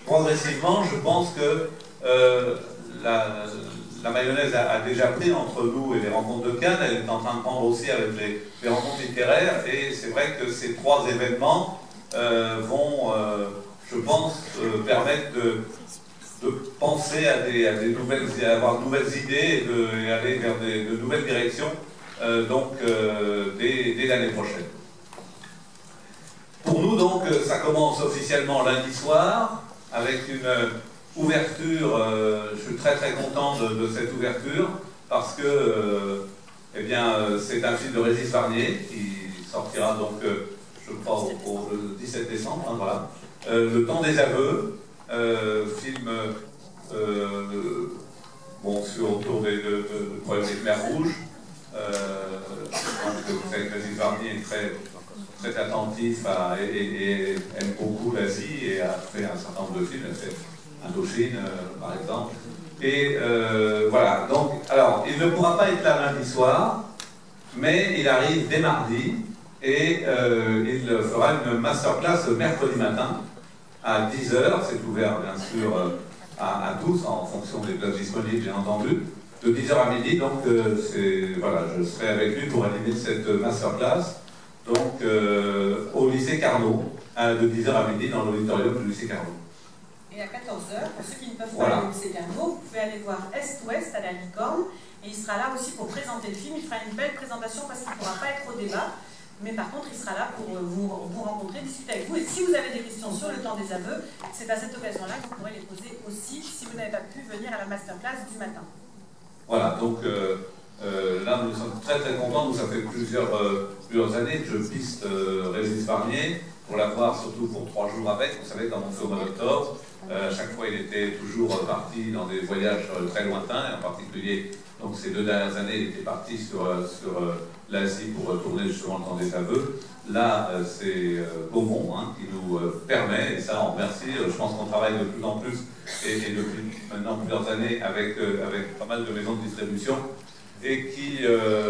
progressivement, je pense que la mayonnaise a déjà pris entre nous et les rencontres de Cannes. Elle est en train de prendre aussi avec les rencontres littéraires. Et c'est vrai que ces trois événements vont, je pense, permettre de penser à avoir de nouvelles idées et aller vers de nouvelles directions dès l'année prochaine. Pour nous, donc, ça commence officiellement lundi soir avec une ouverture. Je suis très très content de cette ouverture parce que c'est un film de Régis Varnier qui sortira donc, je crois, le 17 décembre. Hein, voilà. Le temps des aveux, film autour de problèmes des Khmers rouges. Régis Varnier est très attentif et aime beaucoup l'Asie et a fait un certain nombre de films. Il a fait Indochine, par exemple. Et voilà. Donc, alors, il ne pourra pas être là lundi soir, mais il arrive dès mardi et il fera une masterclass mercredi matin à 10 h. C'est ouvert, bien sûr, à tous, en fonction des places disponibles, bien entendu, de 10 h à midi. Donc, voilà, je serai avec lui pour animer cette masterclass. Donc, au lycée Carnot, de 10 h à midi, dans l'auditorium du lycée Carnot. Et à 14 h, pour ceux qui ne peuvent pas aller au lycée Carnot, vous pouvez aller voir Est-Ouest à la Licorne. Et il sera là aussi pour présenter le film. Il fera une belle présentation parce qu'il ne pourra pas être au débat. Mais par contre, il sera là pour vous rencontrer, discuter avec vous. Et si vous avez des questions sur le temps des aveux, c'est à cette occasion-là que vous pourrez les poser aussi si vous n'avez pas pu venir à la masterclass du matin. Voilà, donc là, nous sommes très très contents. Ça fait plusieurs années que je piste Régis Varnier pour l'avoir, surtout pour 3 jours avec. Vous savez, quand on fait au mois d'octobre, à chaque fois, il était toujours parti dans des voyages très lointains, et en particulier, donc ces 2 dernières années, il était parti sur l'Asie pour retourner justement le temps des aveux. Là, c'est Beaumont qui nous permet, et ça on remercie, je pense qu'on travaille de plus en plus, et depuis maintenant plusieurs années, avec pas mal de maisons de distribution, et qui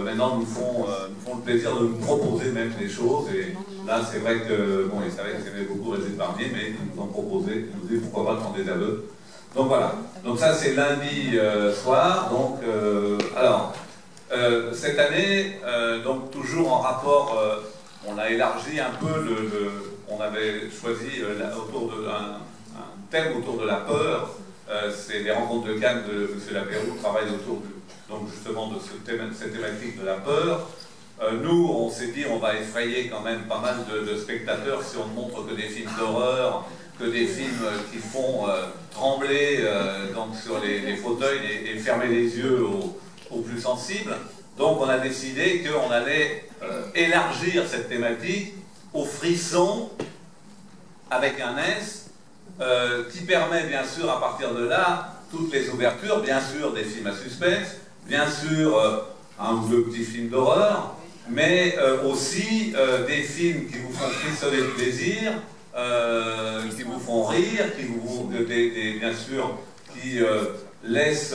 maintenant nous font le plaisir de nous proposer même des choses. Et là, c'est vrai que, bon, ils savaient que j'aimais beaucoup Régis Varnier, mais ils nous ont proposé, ils nous disent pourquoi pas le temps des aveux. Donc voilà, donc ça c'est lundi soir. Donc, cette année, donc toujours en rapport, on a élargi un peu on avait choisi un thème autour de la peur. C'est les rencontres de Cannes de M. Lapéroux travaillent autour donc justement de cette thématique de la peur. Nous, on s'est dit, on va effrayer quand même pas mal de spectateurs si on ne montre que des films d'horreur, que des films qui font trembler donc sur les fauteuils et fermer les yeux aux plus sensibles. Donc on a décidé qu'on allait élargir cette thématique aux frissons avec un S, qui permet bien sûr à partir de là toutes les ouvertures, bien sûr des films à suspense, bien sûr un ou deux petits films d'horreur, mais aussi des films qui vous font frissonner de plaisir, qui vous font rire, bien sûr qui laissent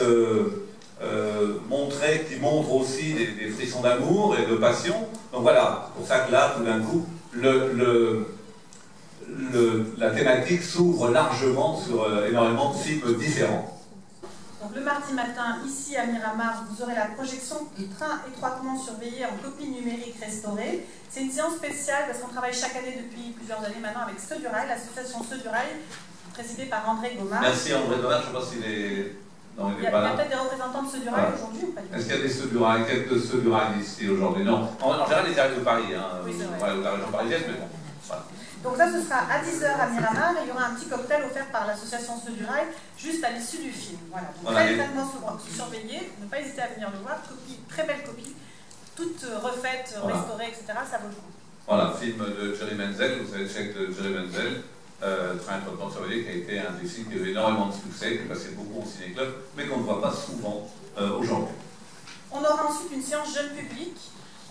qui montrent aussi des frissons d'amour et de passion. Donc voilà, c'est pour ça que là, tout d'un coup, la thématique s'ouvre largement sur énormément de films différents. Donc le mardi matin, ici à Miramar, vous aurez la projection du train étroitement surveillé en copie numérique restaurée. C'est une séance spéciale parce qu'on travaille chaque année depuis plusieurs années maintenant avec Ceux du Rail, l'association Ceux du Rail, présidée par André Gomard. Merci André Gomard, je ne sais pas s'il est... Non, il y a peut-être des représentants de Ceux du Rail aujourd'hui ou pas du tout? Est-ce qu'il y a des Ceux du Rail, quelques Ceux du Rail ici aujourd'hui? Non, en général, ils arrivent de Paris, oui, c'est vrai. Ouais, la région parisienne, mais bon, voilà. Donc ça, ce sera à 10 h à Miramar et il y aura un petit cocktail offert par l'association Ceux du Rail juste à l'issue du film. Voilà, donc très étraitement surveillé, ne pas hésiter à venir le voir, très belle copie, toute refaite, restaurée, etc. Ça vaut le coup. Voilà, film de Jerry Menzel, vous savez le chèque de Jerry Menzel, Train étroitement surveillé, qui a été un des films qui a eu énormément de succès, qui est passé beaucoup au ciné-club, mais qu'on ne voit pas souvent aujourd'hui. On aura ensuite une séance jeune public,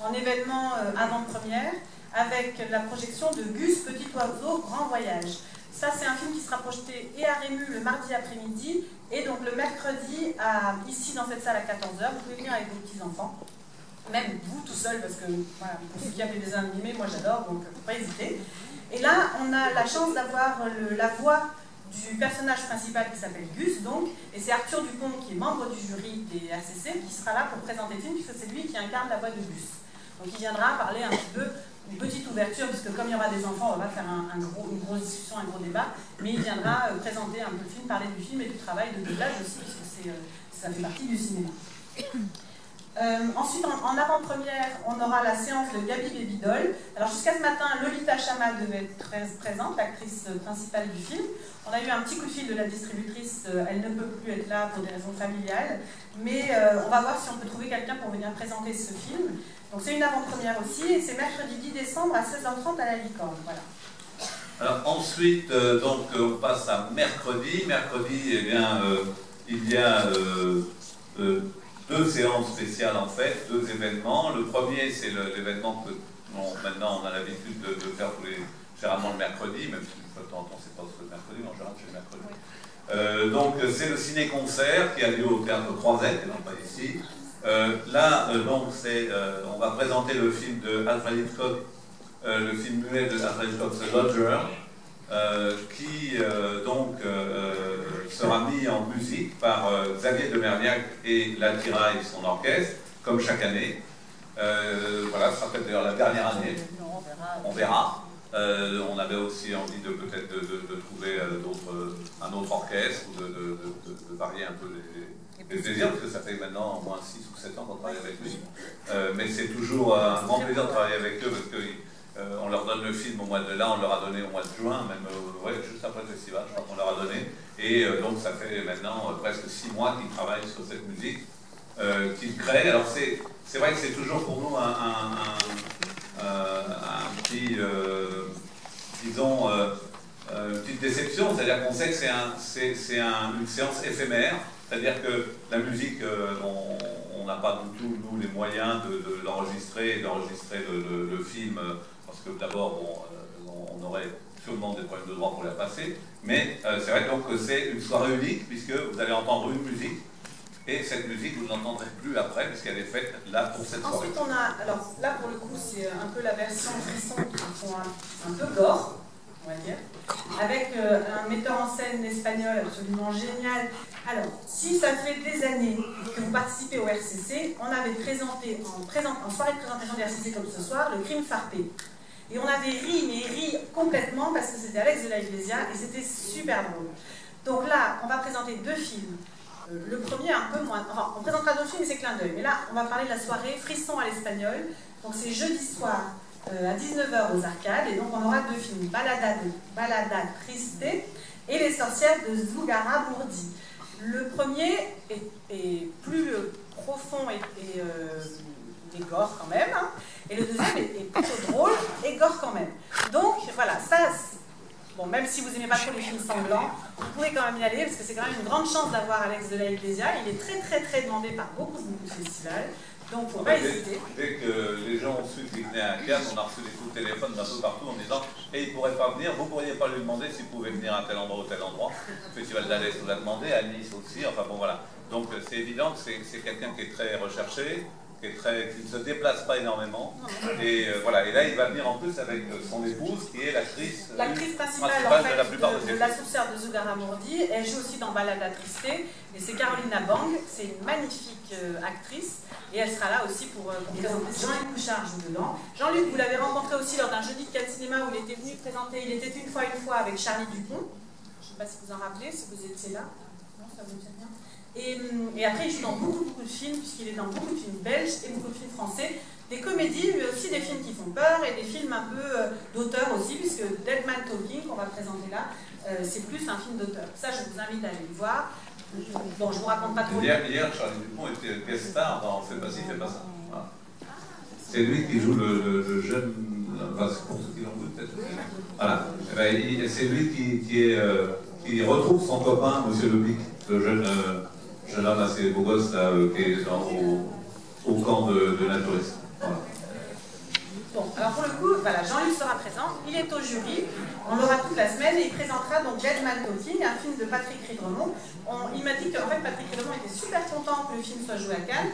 en événement avant-première, avec la projection de Gus, Petit Oiseau, Grand Voyage. Ça, c'est un film qui sera projeté et à Rému le mardi après-midi, et donc le mercredi, ici dans cette salle à 14 h. Vous pouvez venir avec vos petits-enfants, même vous tout seul, parce que voilà, pour ceux qui aiment les dessins animés, moi j'adore, donc faut pas hésiter. Et là, on a la chance d'avoir la voix du personnage principal qui s'appelle Gus, donc, et c'est Arthur Dupont, qui est membre du jury des RCC, qui sera là pour présenter le film, puisque c'est lui qui incarne la voix de Gus. Donc il viendra parler un petit peu, une petite ouverture, puisque comme il y aura des enfants, on va pas faire une grosse discussion, un gros débat, mais il viendra présenter un peu le film, parler du film et du travail de doublage aussi, puisque ça fait partie du cinéma. Ensuite, en avant-première, on aura la séance de Gabi Babydoll. Alors jusqu'à ce matin, Lolita Chamal devait être présente, l'actrice principale du film. On a eu un petit coup de fil de la distributrice, elle ne peut plus être là pour des raisons familiales, mais on va voir si on peut trouver quelqu'un pour venir présenter ce film. Donc c'est une avant-première aussi, et c'est mercredi 10 décembre à 16h30 à la Licorne. Voilà. Alors ensuite, donc, on passe à mercredi. Mercredi, eh bien, il y a deux séances spéciales en fait, deux événements. Le premier, c'est l'événement que maintenant on a l'habitude de faire généralement le mercredi, même si de temps en temps c'est pas le mercredi, mais en général c'est le mercredi. Donc c'est le ciné-concert qui a lieu au Théâtre Croisette, et non pas ici. Donc on va présenter le film de Alfred Hitchcock, le film muet de Alfred Hitchcock, The Lodger, qui sera mis en musique par Xavier de Merniac et La Tiraille, son orchestre, comme chaque année. Voilà, ce sera peut-être d'ailleurs la dernière année. On verra. On avait aussi envie de peut-être de trouver un autre orchestre, ou de varier un peu les plaisirs, parce que ça fait maintenant au moins 6 ou 7 ans qu'on travaille avec lui. Mais c'est toujours un grand plaisir de travailler avec eux, parce que on leur donne le film au mois de là, on leur a donné au mois de juin, même juste après le festival, je crois qu'on leur a donné. Et donc ça fait maintenant presque 6 mois qu'ils travaillent sur cette musique, qu'ils créent. Alors c'est vrai que c'est toujours pour nous un petit, disons, une petite déception, c'est-à-dire qu'on sait que c'est une séance éphémère, c'est-à-dire que la musique, on n'a pas du tout, nous, les moyens de l'enregistrer et d'enregistrer le film, parce que d'abord, on aurait sûrement des problèmes de droit pour la passer, mais c'est vrai donc que c'est une soirée unique, puisque vous allez entendre une musique, et cette musique, vous ne l'entendrez plus après, puisqu'elle est faite là pour cette soirée. Ensuite, on a, alors là pour le coup, c'est un peu la version frisson qui font un peu gore, on va dire, avec un metteur en scène espagnol absolument génial. Alors, si ça fait des années que vous participez au RCC, on avait présenté en soirée de présentation du RCC comme ce soir, le Crime Farpé. Et on avait ri complètement parce que c'était Alex de la Iglesia et c'était super drôle. Donc là, on va présenter deux films. Le premier un peu moins, enfin on présentera d'autres films mais c'est clin d'œil, mais là on va parler de la soirée Frisson à l'espagnol, donc c'est jeudi soir à 19h aux Arcades, et donc on aura deux films, Balada Triste et Les Sorcières de Zugarramurdi. Le premier est plus profond et gore quand même, hein, et le deuxième est plutôt drôle et gore quand même. Donc voilà, ça... Bon, même si vous n'aimez pas trop les films sanglants, vous pouvez quand même y aller, parce que c'est quand même une grande chance d'avoir Alex de la Iglesia. Il est très demandé par beaucoup de festivals, donc il ne faut pas hésiter. Dès que les gens ont su qu'il venait à Cannes, on a reçu des coups de téléphone d'un peu partout en disant « Et il ne pourrait pas venir, vous ne pourriez pas lui demander s'il pouvait venir à tel endroit ou tel endroit. » Le Festival d'Alès vous l'a demandé, à Nice aussi, enfin bon voilà. Donc c'est évident que c'est quelqu'un qui est très recherché, qui ne se déplace pas énormément, et voilà, et là il va venir en plus avec son épouse qui est l'actrice principale en fait, de la sorcière de Zugarramurdi. Elle joue aussi dans Balada Triste, et c'est Carolina Bang, c'est une magnifique actrice, et elle sera là aussi pour présenter. Jean-Luc Bouchard joue dedans. Jean-Luc, vous l'avez rencontré aussi lors d'un jeudi de Cannes Cinéma où il était venu présenter Il était une fois avec Charlie Dupont. Je ne sais pas si vous en rappelez, si vous étiez là. Non, ça vous dit rien. Et après, il joue dans beaucoup de films, puisqu'il est dans beaucoup de films belges et beaucoup de films français. Des comédies, mais aussi des films qui font peur, et des films un peu d'auteur aussi, puisque Dead Man Talking, qu'on va présenter là, c'est plus un film d'auteur. Ça, je vous invite à aller le voir. Bon, je ne vous raconte pas trop. Hier, Charlie Dupont était guest star dans Fais pas ci, fais pas ça. Voilà. C'est lui qui joue le jeune, enfin, pour ceux qui l'ont vu peut-être. Voilà. C'est lui qui retrouve son copain, Monsieur Lebic, le jeune homme assez beau gosse là, qui est au camp de naturisme. Voilà. Bon, alors pour le coup, voilà, Jean-Luc sera présent, il est au jury, on l'aura toute la semaine et il présentera donc Dead Man Talking, un film de Patrick Ridremont. Il m'a dit qu'en fait Patrick Ridremont était super content que le film soit joué à Cannes,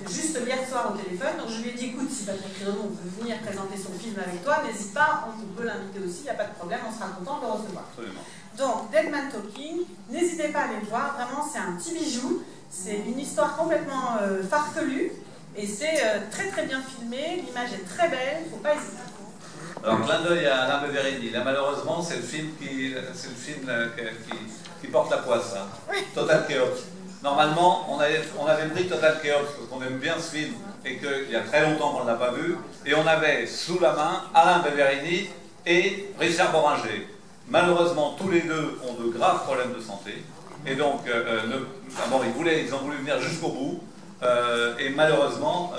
juste hier soir au téléphone, donc je lui ai dit écoute, si Patrick Ridremont veut venir présenter son film avec toi, n'hésite pas, on peut l'inviter aussi, il n'y a pas de problème, on sera content de le recevoir. Absolument. Donc, Dead Man Talking, n'hésitez pas à aller le voir, vraiment c'est un petit bijou, c'est une histoire complètement farfelue, et c'est très très bien filmé, l'image est très belle, il ne faut pas hésiter. Alors, clin d'œil à Alain Beverini. Là, malheureusement, c'est le film qui porte la poisse. Hein. Oui. Total Chaos. Normalement, on avait pris Total Chaos parce qu'on aime bien ce film et qu'il y a très longtemps qu'on ne l'a pas vu. Et on avait sous la main Alain Beverini et Richard Boringer. Malheureusement, tous les deux ont de graves problèmes de santé. Et donc, ils ont voulu venir jusqu'au bout. Et malheureusement,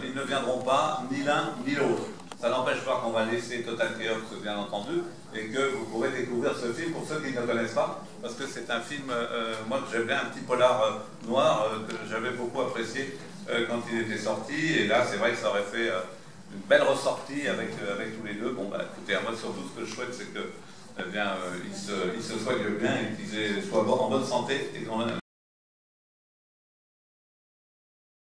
ils ne viendront pas, ni l'un ni l'autre. Ça n'empêche pas qu'on va laisser Total Chaos, bien entendu, et que vous pourrez découvrir ce film pour ceux qui ne le connaissent pas, parce que c'est un film, moi que j'aime bien, un petit polar noir, que j'avais beaucoup apprécié quand il était sorti, et là c'est vrai que ça aurait fait une belle ressortie avec tous les deux. Bon bah écoutez, moi surtout ce que je souhaite c'est que ils se soignent bien et qu'ils soient en bonne santé et qu'on